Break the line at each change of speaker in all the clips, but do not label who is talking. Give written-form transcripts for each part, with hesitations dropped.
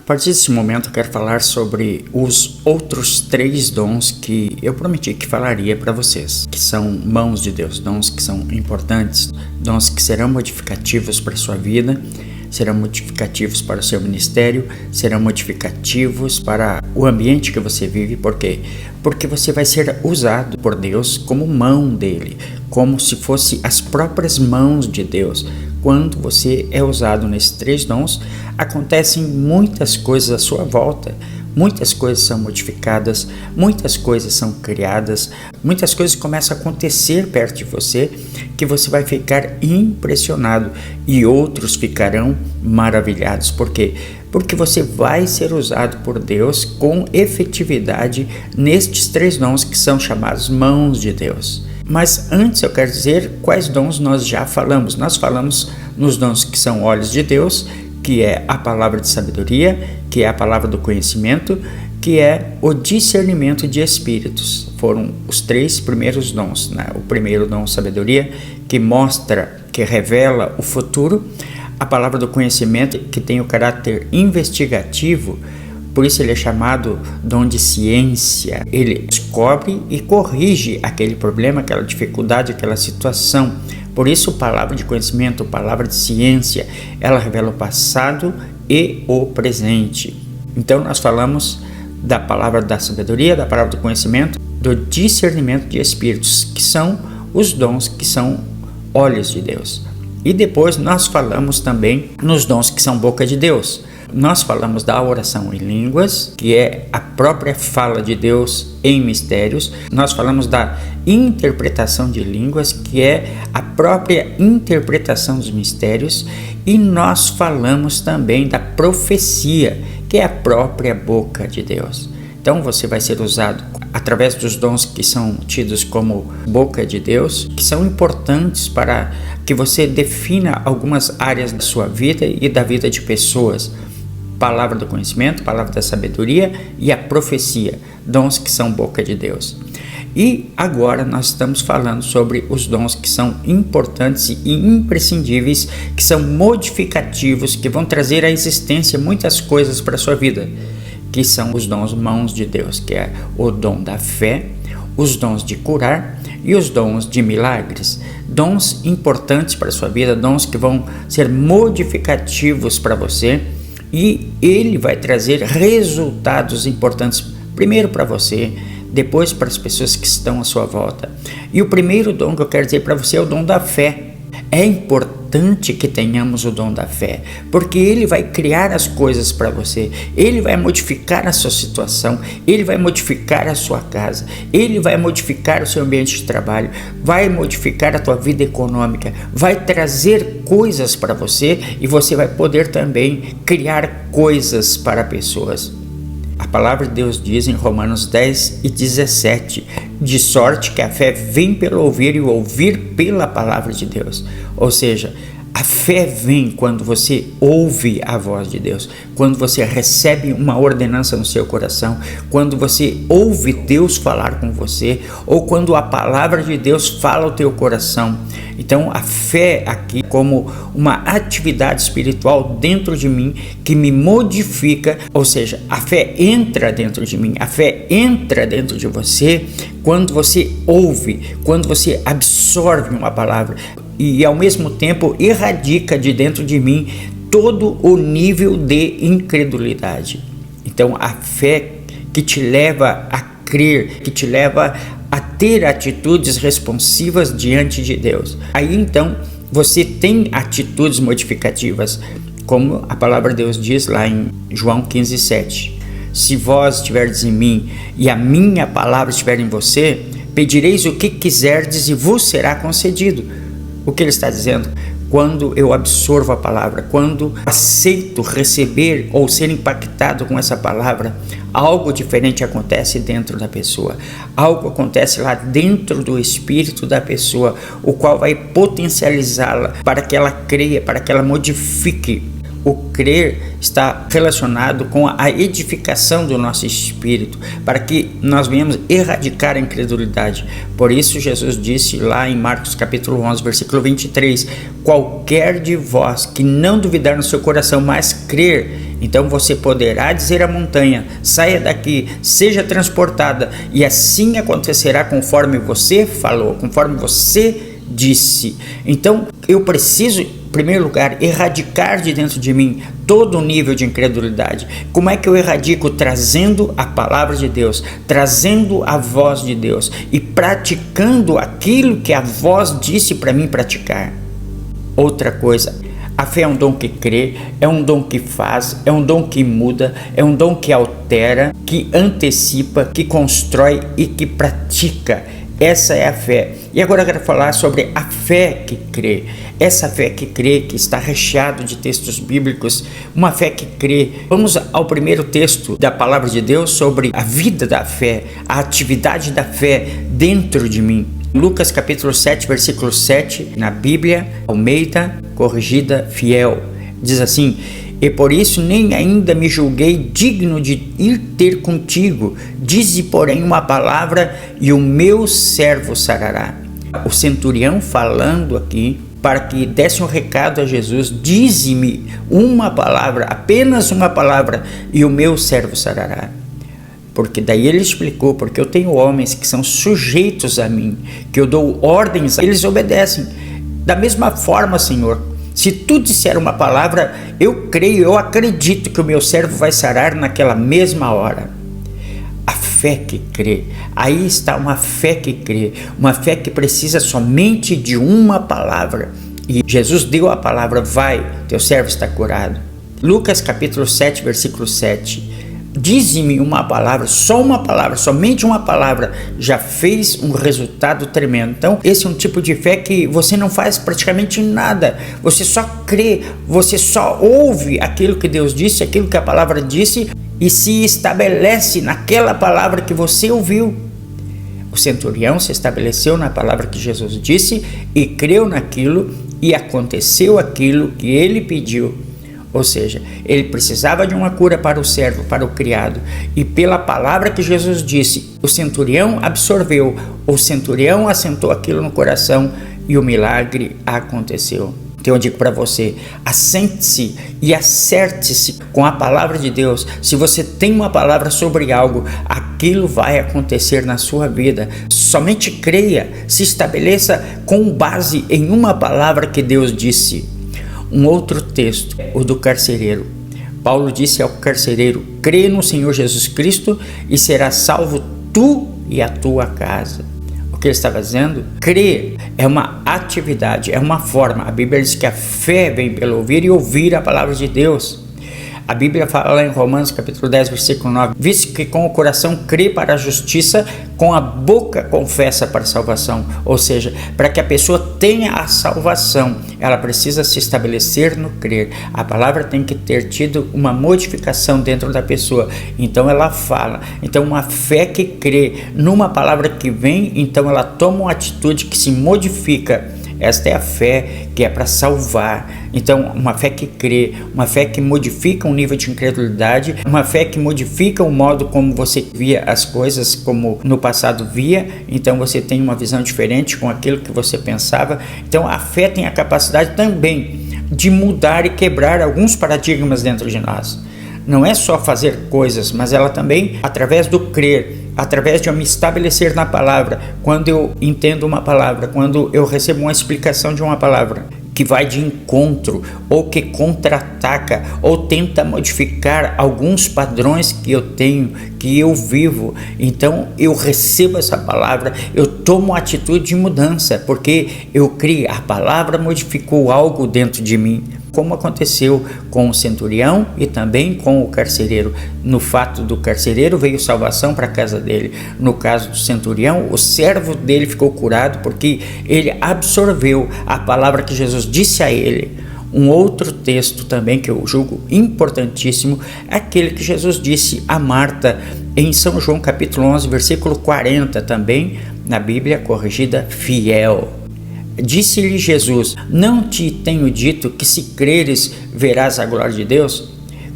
partir desse momento eu quero falar sobre os outros 3 dons que eu prometi que falaria para vocês, que são mãos de Deus, dons que são importantes, dons que serão modificativos para a sua vida, serão modificativos para o seu ministério, serão modificativos para o ambiente que você vive. Por quê? Porque você vai ser usado por Deus como mão dele, como se fosse as próprias mãos de Deus. Quando você é usado nesses 3 dons, acontecem muitas coisas à sua volta. Muitas coisas são modificadas, muitas coisas são criadas, muitas coisas começam a acontecer perto de você que você vai ficar impressionado e outros ficarão maravilhados. Por quê? Porque você vai ser usado por Deus com efetividade nestes 3 dons que são chamados mãos de Deus. Mas antes eu quero dizer quais dons nós já falamos. Nós falamos nos dons que são olhos de Deus, que é a palavra de sabedoria, que é a palavra do conhecimento, que é o discernimento de espíritos. Foram os 3 primeiros dons, né? O primeiro dom, sabedoria, que mostra, que revela o futuro. A palavra do conhecimento, que tem o caráter investigativo, por isso ele é chamado dom de ciência. Ele descobre e corrige aquele problema, aquela dificuldade, aquela situação. Por isso, palavra de conhecimento, palavra de ciência, ela revela o passado e o presente. Então, nós falamos da palavra da sabedoria, da palavra do conhecimento, do discernimento de espíritos, que são os dons que são olhos de Deus. E depois nós falamos também nos dons que são boca de Deus. Nós falamos da oração em línguas, que é a própria fala de Deus em mistérios. Nós falamos da interpretação de línguas, que é a própria interpretação dos mistérios. E nós falamos também da profecia, que é a própria boca de Deus. Então você vai ser usado através dos dons que são tidos como boca de Deus, que são importantes para que você defina algumas áreas da sua vida e da vida de pessoas. Palavra do conhecimento, palavra da sabedoria e a profecia, dons que são boca de Deus. E agora nós estamos falando sobre os dons que são importantes e imprescindíveis, que são modificativos, que vão trazer à existência muitas coisas para a sua vida, que são os dons mãos de Deus, que é o dom da fé, os dons de curar e os dons de milagres. Dons importantes para a sua vida, dons que vão ser modificativos para você. E ele vai trazer resultados importantes, primeiro para você, depois para as pessoas que estão à sua volta. E o primeiro dom que eu quero dizer para você é o dom da fé. É importante que tenhamos o dom da fé, porque ele vai criar as coisas para você, ele vai modificar a sua situação, ele vai modificar a sua casa, ele vai modificar o seu ambiente de trabalho, vai modificar a tua vida econômica, vai trazer coisas para você e você vai poder também criar coisas para pessoas. A palavra de Deus diz em Romanos 10 e 17, de sorte que a fé vem pelo ouvir e o ouvir pela palavra de Deus. Ou seja, a fé vem quando você ouve a voz de Deus, quando você recebe uma ordenança no seu coração, quando você ouve Deus falar com você, ou quando a palavra de Deus fala ao teu coração. Então a fé aqui como uma atividade espiritual dentro de mim que me modifica, ou seja, a fé entra dentro de mim, a fé entra dentro de você quando você ouve, quando você absorve uma palavra e ao mesmo tempo erradica de dentro de mim todo o nível de incredulidade. Então a fé que te leva a crer, que te leva a ter atitudes responsivas diante de Deus. Aí então você tem atitudes modificativas, como a palavra de Deus diz lá em João 15:7. Se vós estiverdes em mim e a minha palavra estiver em você, pedireis o que quiserdes e vos será concedido. O que ele está dizendo? Quando eu absorvo a palavra, quando aceito receber ou ser impactado com essa palavra, algo diferente acontece dentro da pessoa. Algo acontece lá dentro do espírito da pessoa, o qual vai potencializá-la para que ela creia, para que ela modifique O crer está relacionado com a edificação do nosso espírito, para que nós venhamos erradicar a incredulidade. Por isso Jesus disse lá em Marcos capítulo 11, versículo 23, qualquer de vós que não duvidar no seu coração, mas crer, então você poderá dizer à montanha, saia daqui, seja transportada, e assim acontecerá conforme você falou, conforme você disse. Então eu preciso, em primeiro lugar, erradicar de dentro de mim todo o nível de incredulidade. Como é que eu erradico? Trazendo a palavra de Deus, trazendo a voz de Deus e praticando aquilo que a voz disse para mim praticar. Outra coisa, a fé é um dom que crê, é um dom que faz, é um dom que muda, é um dom que altera, que antecipa, que constrói e que pratica. Essa é a fé. E agora eu quero falar sobre a fé que crê. Essa fé que crê, que está recheado de textos bíblicos, uma fé que crê. Vamos ao primeiro texto da palavra de Deus sobre a vida da fé, a atividade da fé dentro de mim. Lucas capítulo 7, versículo 7, na Bíblia, Almeida, corrigida, fiel. Diz assim, e por isso nem ainda me julguei digno de ir ter contigo. Dize, porém, uma palavra e o meu servo sarará. O centurião falando aqui, para que desse um recado a Jesus, dize-me uma palavra, apenas uma palavra, e o meu servo sarará. Porque daí ele explicou, porque eu tenho homens que são sujeitos a mim, que eu dou ordens, eles obedecem. Da mesma forma, Senhor, se tu disser uma palavra, eu creio, eu acredito que o meu servo vai sarar naquela mesma hora. A fé que crê, aí está uma fé que crê, uma fé que precisa somente de uma palavra. E Jesus deu a palavra, vai, teu servo está curado. Lucas capítulo 7, versículo 7. Dize-me uma palavra, só uma palavra, somente uma palavra já fez um resultado tremendo. Então esse é um tipo de fé que você não faz praticamente nada, você só crê, você só ouve aquilo que Deus disse, aquilo que a palavra disse e se estabelece naquela palavra que você ouviu. O centurião se estabeleceu na palavra que Jesus disse e creu naquilo e aconteceu aquilo que ele pediu. Ou seja, ele precisava de uma cura para o servo, para o criado. E pela palavra que Jesus disse, o centurião absorveu, o centurião assentou aquilo no coração e o milagre aconteceu. Então eu digo para você, assente-se e acerte-se com a palavra de Deus. Se você tem uma palavra sobre algo, aquilo vai acontecer na sua vida. Somente creia, se estabeleça com base em uma palavra que Deus disse. Um outro texto, o do carcereiro. Paulo disse ao carcereiro, crê no Senhor Jesus Cristo e serás salvo tu e a tua casa. O que ele estava dizendo? Crer é uma atividade, é uma forma. A Bíblia diz que a fé vem pelo ouvir e ouvir a palavra de Deus. A Bíblia fala lá em Romanos capítulo 10, versículo 9, visto que com o coração crê para a justiça, com a boca confessa para a salvação. Ou seja, para que a pessoa tenha a salvação, ela precisa se estabelecer no crer. A palavra tem que ter tido uma modificação dentro da pessoa. Então ela fala. Então uma fé que crê numa palavra que vem, então ela toma uma atitude que se modifica. Esta é a fé que é para salvar. Então, uma fé que crê, uma fé que modifica o nível de incredulidade, uma fé que modifica o modo como você via as coisas, como no passado via. Então, você tem uma visão diferente com aquilo que você pensava. Então, a fé tem a capacidade também de mudar e quebrar alguns paradigmas dentro de nós. Não é só fazer coisas, mas ela também, através do crer, através de eu me estabelecer na palavra, quando eu entendo uma palavra, quando eu recebo uma explicação de uma palavra que vai de encontro, ou que contra-ataca, ou tenta modificar alguns padrões que eu tenho, que eu vivo, então eu recebo essa palavra, eu tomo atitude de mudança, porque eu criei, a palavra modificou algo dentro de mim. Como aconteceu com o centurião e também com o carcereiro. No fato do carcereiro veio salvação para a casa dele. No caso do centurião, o servo dele ficou curado porque ele absorveu a palavra que Jesus disse a ele. Um outro texto também que eu julgo importantíssimo é aquele que Jesus disse a Marta em São João capítulo 11, versículo 40, também na Bíblia corrigida fiel. Disse-lhe Jesus: não te tenho dito que se creres verás a glória de Deus?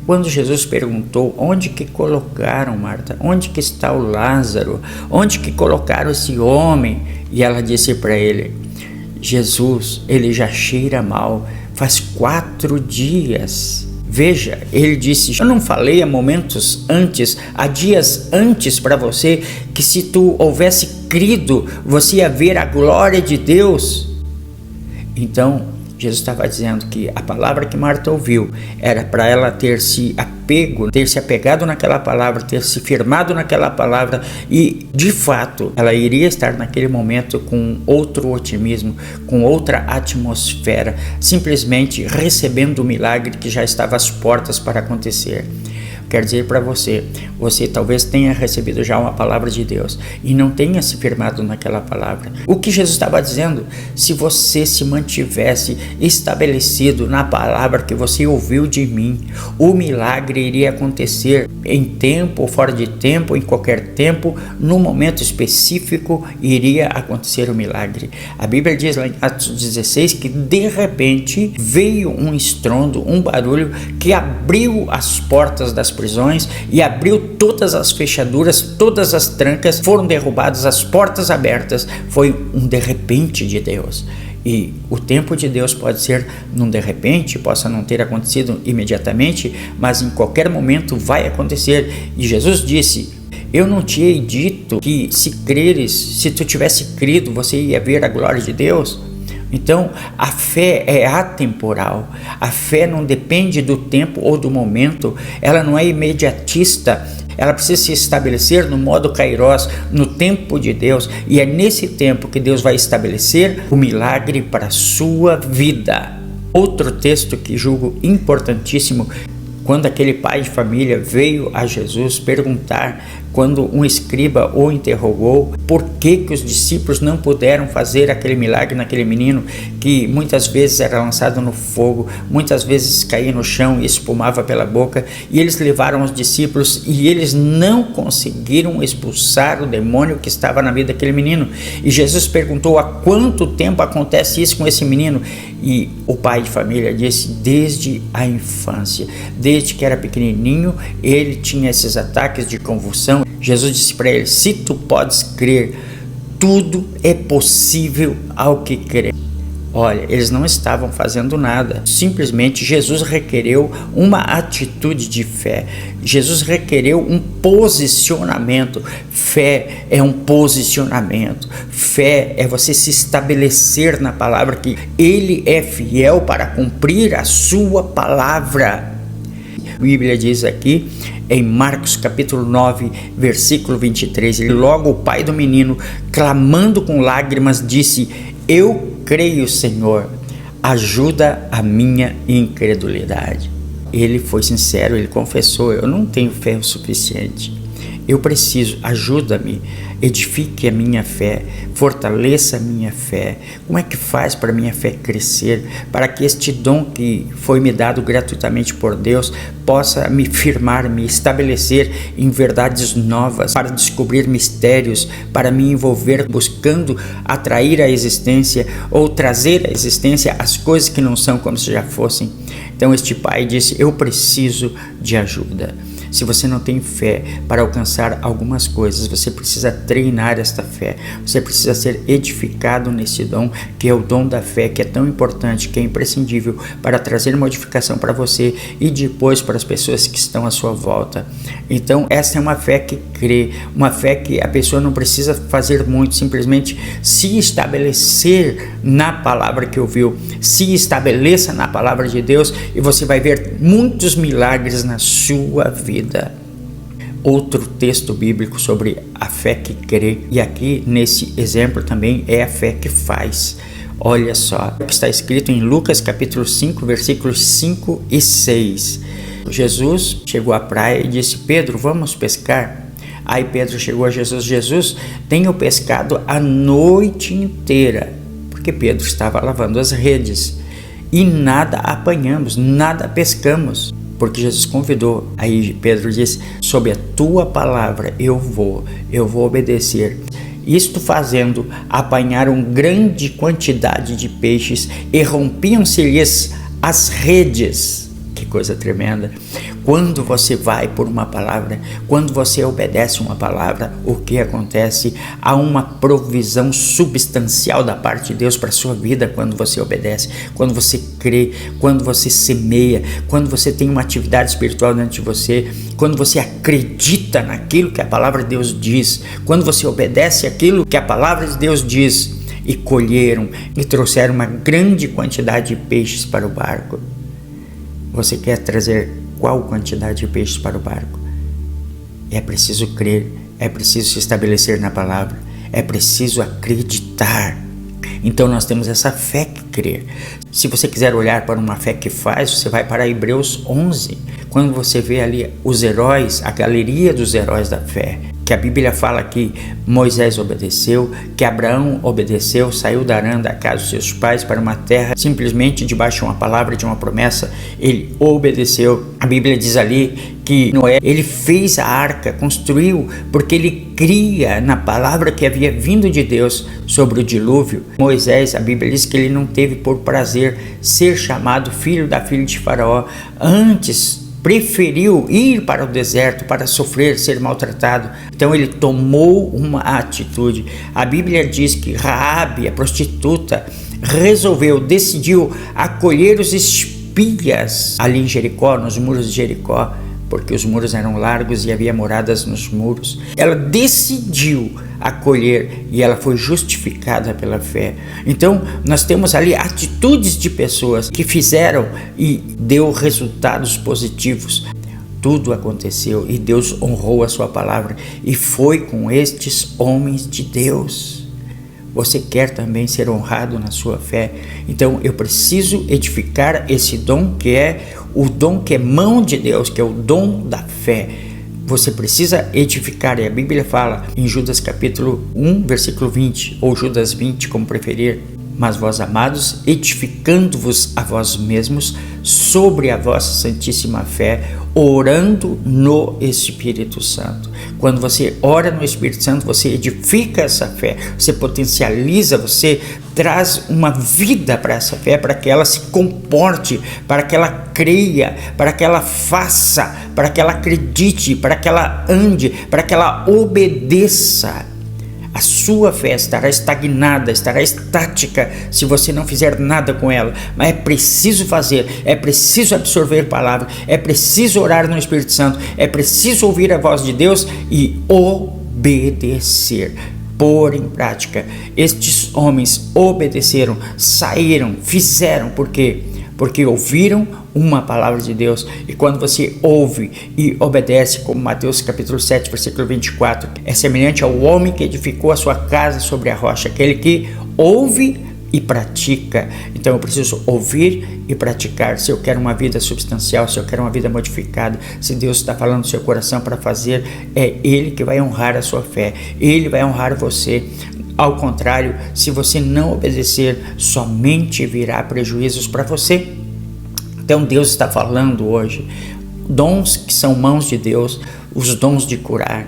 Quando Jesus perguntou: onde que colocaram, Marta? Onde que está o Lázaro? Onde que colocaram esse homem? E ela disse para ele: Jesus, ele já cheira mal, faz 4 dias. Veja, ele disse: eu não falei há momentos antes, há dias antes para você, que se tu houvesse crido, você ia ver a glória de Deus. Então, Jesus estava dizendo que a palavra que Marta ouviu era para ela ter se apegado naquela palavra, ter se firmado naquela palavra, e de fato ela iria estar naquele momento com outro otimismo, com outra atmosfera, simplesmente recebendo o milagre que já estava às portas para acontecer. Quer dizer para você, você talvez tenha recebido já uma palavra de Deus e não tenha se firmado naquela palavra. O que Jesus estava dizendo? Se você se mantivesse estabelecido na palavra que você ouviu de mim, o milagre iria acontecer em tempo ou fora de tempo, em qualquer tempo, no momento específico iria acontecer o milagre. A Bíblia diz lá em Atos 16 que de repente veio um estrondo, um barulho que abriu as portas das prisões e abriu todas as fechaduras, todas as trancas, foram derrubadas, as portas abertas. Foi um de repente de Deus. E o tempo de Deus pode ser num de repente, possa não ter acontecido imediatamente, mas em qualquer momento vai acontecer. E Jesus disse: eu não te hei dito que se creres, se tu tivesse crido, você ia ver a glória de Deus? Então, a fé é atemporal, a fé não depende do tempo ou do momento, ela não é imediatista, ela precisa se estabelecer no modo kairós, no tempo de Deus, e é nesse tempo que Deus vai estabelecer o milagre para a sua vida. Outro texto que julgo importantíssimo, quando aquele pai de família veio a Jesus perguntar, quando um escriba o interrogou, por que os discípulos não puderam fazer aquele milagre naquele menino que muitas vezes era lançado no fogo, muitas vezes caía no chão e espumava pela boca, e eles levaram os discípulos e eles não conseguiram expulsar o demônio que estava na vida daquele menino. E Jesus perguntou: há quanto tempo acontece isso com esse menino? E o pai de família disse: desde a infância, desde que era pequenininho, ele tinha esses ataques de convulsão. Jesus disse para ele: se tu podes crer, tudo é possível ao que crê. Olha, eles não estavam fazendo nada, simplesmente Jesus requereu uma atitude de fé, Jesus requereu um posicionamento. Fé é um posicionamento, fé é você se estabelecer na palavra, que Ele é fiel para cumprir a sua palavra. A Bíblia diz aqui em Marcos capítulo 9, versículo 23, logo o pai do menino, clamando com lágrimas, disse: eu creio, Senhor, ajuda a minha incredulidade. Ele foi sincero, ele confessou: eu não tenho fé o suficiente, eu preciso, ajuda-me, edifique a minha fé, fortaleça a minha fé. Como é que faz para a minha fé crescer, para que este dom que foi me dado gratuitamente por Deus possa me firmar, me estabelecer em verdades novas, para descobrir mistérios, para me envolver buscando atrair à existência ou trazer à existência as coisas que não são como se já fossem. Então este pai disse: eu preciso de ajuda. Se você não tem fé para alcançar algumas coisas, você precisa treinar esta fé, você precisa ser edificado nesse dom, que é o dom da fé, que é tão importante, que é imprescindível para trazer modificação para você e depois para as pessoas que estão à sua volta. Então essa é uma fé que crê, uma fé que a pessoa não precisa fazer muito, simplesmente se estabelecer na palavra que ouviu, se estabeleça na palavra de Deus e você vai ver muitos milagres na sua vida. Outro texto bíblico sobre a fé que crê, e aqui nesse exemplo também é a fé que faz. Olha só o que está escrito em Lucas capítulo 5, versículos 5 e 6. Jesus chegou à praia e disse: Pedro, vamos pescar? Aí Pedro chegou a Jesus: Jesus, tenho pescado a noite inteira, porque Pedro estava lavando as redes, e nada apanhamos, nada pescamos. Porque Jesus convidou. Aí Pedro disse: sob a tua palavra eu vou obedecer. isto fazendo, apanharam grande quantidade de peixes e rompiam-se-lhes as redes. Que coisa tremenda! Quando você vai por uma palavra, quando você obedece uma palavra, o que acontece? Há uma provisão substancial da parte de Deus para a sua vida quando você obedece, quando você crê, quando você semeia, quando você tem uma atividade espiritual dentro de você, quando você acredita naquilo que a palavra de Deus diz, quando você obedece aquilo que a palavra de Deus diz. E colheram e trouxeram uma grande quantidade de peixes para o barco. Você quer trazer qual quantidade de peixes para o barco? É preciso crer, é preciso se estabelecer na palavra, é preciso acreditar. Então nós temos essa fé que crê. Se você quiser olhar para uma fé que faz, você vai para Hebreus 11, quando você vê ali os heróis, a galeria dos heróis da fé, que a Bíblia fala que Moisés obedeceu, que Abraão obedeceu, saiu da Harã, da casa dos seus pais, para uma terra simplesmente debaixo de uma palavra, de uma promessa, ele obedeceu. A Bíblia diz ali que Noé, ele fez a arca, construiu, porque ele cria na palavra que havia vindo de Deus sobre o dilúvio. Moisés, a Bíblia diz que ele não teve por prazer ser chamado filho da filha de Faraó, antes preferiu ir para o deserto para sofrer, ser maltratado. Então ele tomou uma atitude. A Bíblia diz que Raabe, a prostituta, decidiu acolher os espias ali em Jericó, nos muros de Jericó, porque os muros eram largos e havia moradas nos muros. Ela decidiu acolher e ela foi justificada pela fé. Então nós temos ali atitudes de pessoas que fizeram e deu resultados positivos. Tudo aconteceu e Deus honrou a sua palavra e foi com estes homens de Deus. Você quer também ser honrado na sua fé? Então eu preciso edificar esse dom que é o dom que é mão de Deus, que é o dom da fé. Você precisa edificar, e a Bíblia fala em Judas capítulo 1, versículo 20, ou Judas 20, como preferir: mas vós, amados, edificando-vos a vós mesmos sobre a vossa santíssima fé, orando no Espírito Santo. Quando você ora no Espírito Santo, você edifica essa fé, você potencializa, você traz uma vida para essa fé, para que ela se comporte, para que ela creia, para que ela faça, para que ela acredite, para que ela ande, para que ela obedeça. A sua fé estará estagnada, estará estática se você não fizer nada com ela. Mas é preciso fazer, é preciso absorver palavra, é preciso orar no Espírito Santo, é preciso ouvir a voz de Deus e obedecer, pôr em prática. Estes homens obedeceram, saíram, fizeram, por quê? Porque ouviram uma palavra de Deus. E quando você ouve e obedece, como Mateus capítulo 7, versículo 24, é semelhante ao homem que edificou a sua casa sobre a rocha, aquele que ouve e pratica. Então eu preciso ouvir e praticar. Se eu quero uma vida substancial, se eu quero uma vida modificada, se Deus está falando no seu coração para fazer, é Ele que vai honrar a sua fé, Ele vai honrar você. Ao contrário, se você não obedecer, somente virá prejuízos para você. Então Deus está falando hoje, dons que são mãos de Deus, os dons de curar.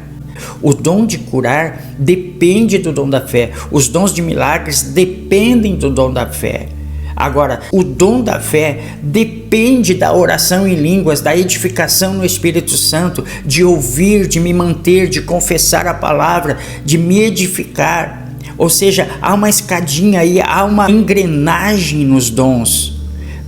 O dom de curar depende do dom da fé. Os dons de milagres dependem do dom da fé. Agora, o dom da fé depende da oração em línguas, da edificação no Espírito Santo, de ouvir, de me manter, de confessar a palavra, de me edificar. Ou seja, há uma escadinha aí, há uma engrenagem nos dons,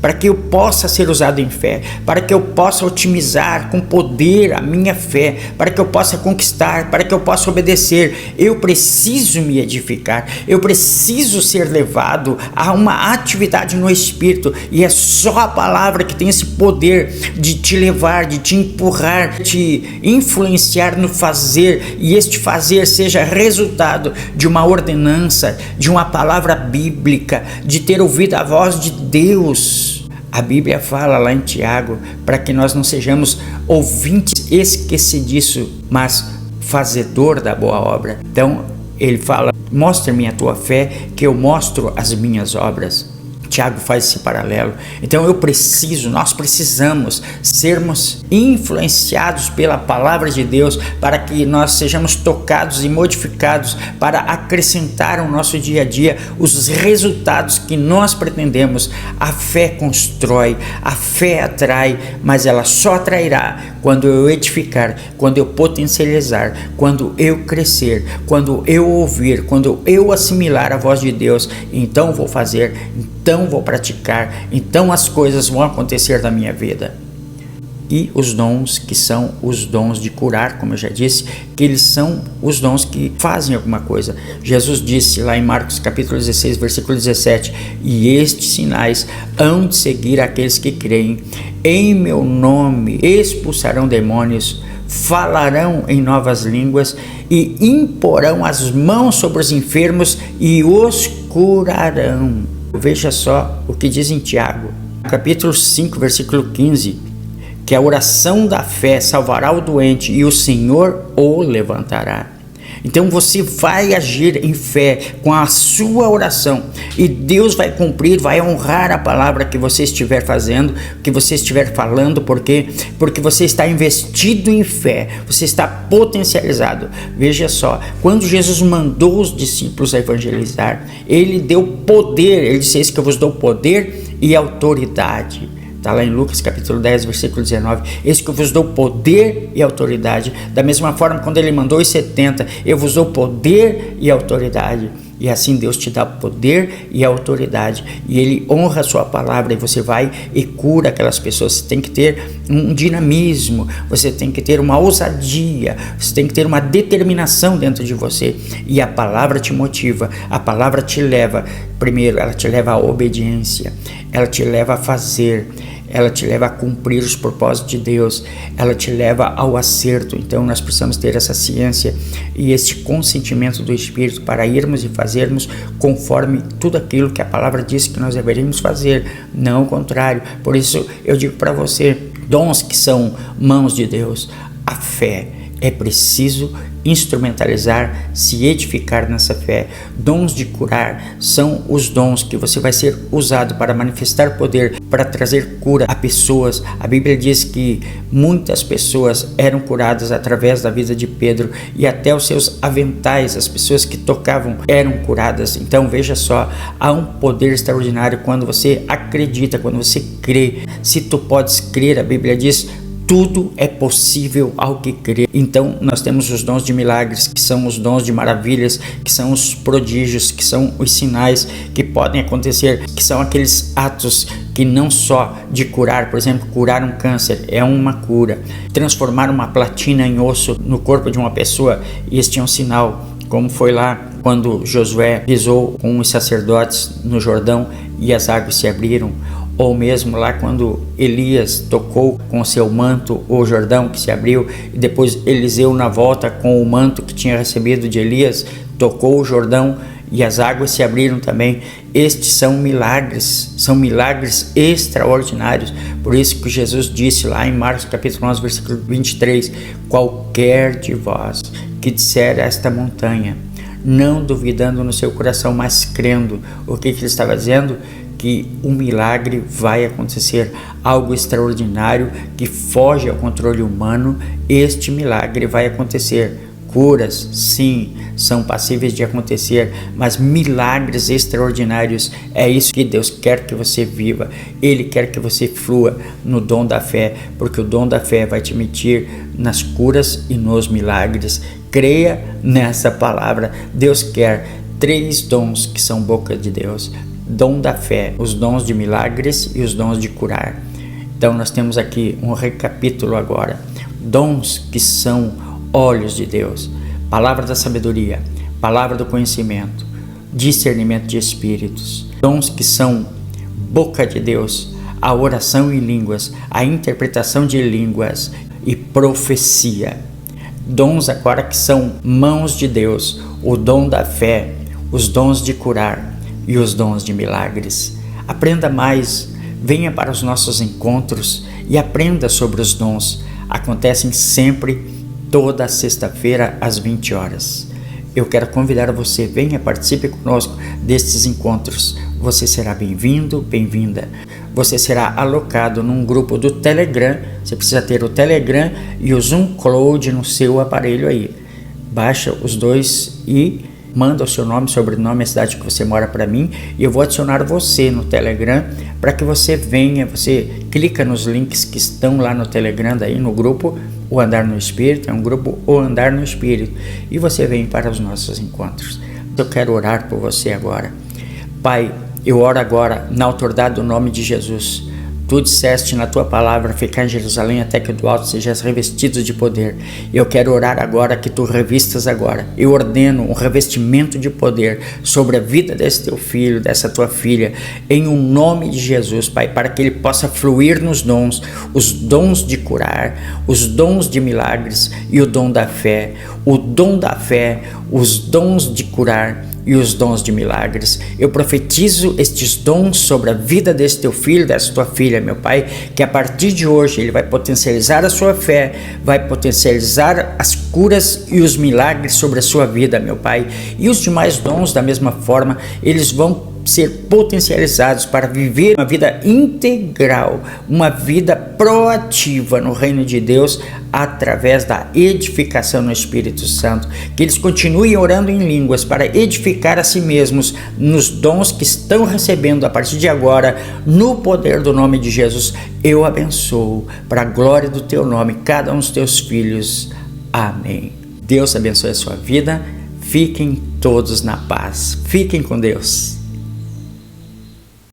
para que eu possa ser usado em fé, para que eu possa otimizar com poder a minha fé, para que eu possa conquistar, para que eu possa obedecer. Eu preciso me edificar, eu preciso ser levado a uma atividade no Espírito, e é só a palavra que tem esse poder de te levar, de te empurrar, de te influenciar no fazer, e este fazer seja resultado de uma ordenança, de uma palavra bíblica, de ter ouvido a voz de Deus. A Bíblia fala lá em Tiago, para que nós não sejamos ouvintes esquecidiço, mas fazedor da boa obra. Então ele fala: mostra-me a tua fé, que eu mostro as minhas obras. Tiago faz esse paralelo. Então nós precisamos sermos influenciados pela palavra de Deus para que nós sejamos tocados e modificados para acrescentar ao nosso dia a dia os resultados que nós pretendemos. A fé constrói, a fé atrai, mas ela só atrairá quando eu edificar, quando eu potencializar, quando eu crescer, quando eu ouvir, quando eu assimilar a voz de Deus. Então vou fazer, então vou praticar, então as coisas vão acontecer na minha vida. E os dons, que são os dons de curar, como eu já disse, que eles são os dons que fazem alguma coisa. Jesus disse lá em Marcos capítulo 16, versículo 17: e estes sinais hão de seguir aqueles que creem. Em meu nome expulsarão demônios, falarão em novas línguas e imporão as mãos sobre os enfermos e os curarão. Veja só o que diz em Tiago, capítulo 5, versículo 15, que a oração da fé salvará o doente e o Senhor o levantará. Então você vai agir em fé com a sua oração e Deus vai cumprir, vai honrar a palavra que você estiver fazendo, que você estiver falando, porque você está investido em fé, você está potencializado. Veja só, quando Jesus mandou os discípulos a evangelizar, ele deu poder, ele disse: eis que eu vos dou poder e autoridade. Está lá em Lucas capítulo 10, versículo 19. Eis que eu vos dou poder e autoridade. Da mesma forma, quando ele mandou os 70, eu vos dou poder e autoridade. E assim Deus te dá poder e autoridade. E ele honra a sua palavra. E você vai e cura aquelas pessoas. Você tem que ter um dinamismo. Você tem que ter uma ousadia. Você tem que ter uma determinação dentro de você. E a palavra te motiva. A palavra te leva. Primeiro, ela te leva à obediência. Ela te leva a fazer. Ela te leva a cumprir os propósitos de Deus, ela te leva ao acerto. Então nós precisamos ter essa ciência e este consentimento do Espírito para irmos e fazermos conforme tudo aquilo que a palavra diz que nós deveríamos fazer, não o contrário. Por isso eu digo para você, dons que são mãos de Deus, a fé. É preciso instrumentalizar, se edificar nessa fé. Dons de curar são os dons que você vai ser usado para manifestar poder, para trazer cura a pessoas. A Bíblia diz que muitas pessoas eram curadas através da vida de Pedro e até os seus aventais, as pessoas que tocavam eram curadas. Então veja só, há um poder extraordinário quando você acredita, quando você crê. Se tu podes crer, a Bíblia diz: tudo é possível ao que crê. Então nós temos os dons de milagres, que são os dons de maravilhas, que são os prodígios, que são os sinais que podem acontecer, que são aqueles atos que não só de curar, por exemplo, curar um câncer é uma cura, transformar uma platina em osso no corpo de uma pessoa, este é um sinal, como foi lá quando Josué pisou com os sacerdotes no Jordão e as águas se abriram. Ou mesmo lá quando Elias tocou com seu manto o Jordão que se abriu, e depois Eliseu na volta com o manto que tinha recebido de Elias, tocou o Jordão e as águas se abriram também. Estes são milagres extraordinários. Por isso que Jesus disse lá em Marcos capítulo 11, versículo 23, qualquer de vós que disser a esta montanha, não duvidando no seu coração, mas crendo. O que ele estava dizendo? Que um milagre vai acontecer, algo extraordinário que foge ao controle humano. Este milagre vai acontecer. Curas, sim, são passíveis de acontecer, mas milagres extraordinários, é isso que Deus quer que você viva. Ele quer que você flua no dom da fé, porque o dom da fé vai te meter nas curas e nos milagres. Creia nessa palavra. Deus quer 3 dons que são boca de Deus: dom da fé, os dons de milagres e os dons de curar. Então nós temos aqui um recapítulo agora. Dons que são olhos de Deus, palavra da sabedoria, palavra do conhecimento, discernimento de espíritos. Dons que são boca de Deus, a oração em línguas, a interpretação de línguas e profecia. Dons agora que são mãos de Deus, o dom da fé, os dons de curar e os dons de milagres. Aprenda mais, venha para os nossos encontros e aprenda sobre os dons. Acontecem sempre, toda sexta-feira às 20 horas. Eu quero convidar você, venha, participe conosco destes encontros. você será bem-vindo, bem-vinda. Você será alocado num grupo do Telegram. Você precisa ter o Telegram e o Zoom Cloud no seu aparelho aí. Baixa os dois e manda o seu nome, sobrenome, a cidade que você mora para mim, e eu vou adicionar você no Telegram para que você venha. Você clica nos links que estão lá no Telegram, daí no grupo O Andar no Espírito, é um grupo O Andar no Espírito, e você vem para os nossos encontros. Eu quero orar por você agora. Pai, eu oro agora na autoridade do nome de Jesus. Tu disseste na tua palavra ficar em Jerusalém até que do alto sejas revestido de poder. Eu quero orar agora que tu revistas agora. Eu ordeno um revestimento de poder sobre a vida desse teu filho, dessa tua filha, em um nome de Jesus, Pai, para que ele possa fluir nos dons, os dons de curar, os dons de milagres e o dom da fé. O dom da fé, os dons de curar e os dons de milagres. Eu profetizo estes dons sobre a vida desse teu filho, dessa tua filha, meu Pai, que a partir de hoje ele vai potencializar a sua fé, vai potencializar as curas e os milagres sobre a sua vida, meu Pai. E os demais dons, da mesma forma, eles vão ser potencializados para viver uma vida integral, uma vida proativa no reino de Deus, através da edificação no Espírito Santo. Que eles continuem orando em línguas para edificar a si mesmos nos dons que estão recebendo a partir de agora, no poder do nome de Jesus. Eu abençoo para a glória do teu nome cada um dos teus filhos. Amém. Deus abençoe a sua vida. Fiquem todos na paz. Fiquem com Deus.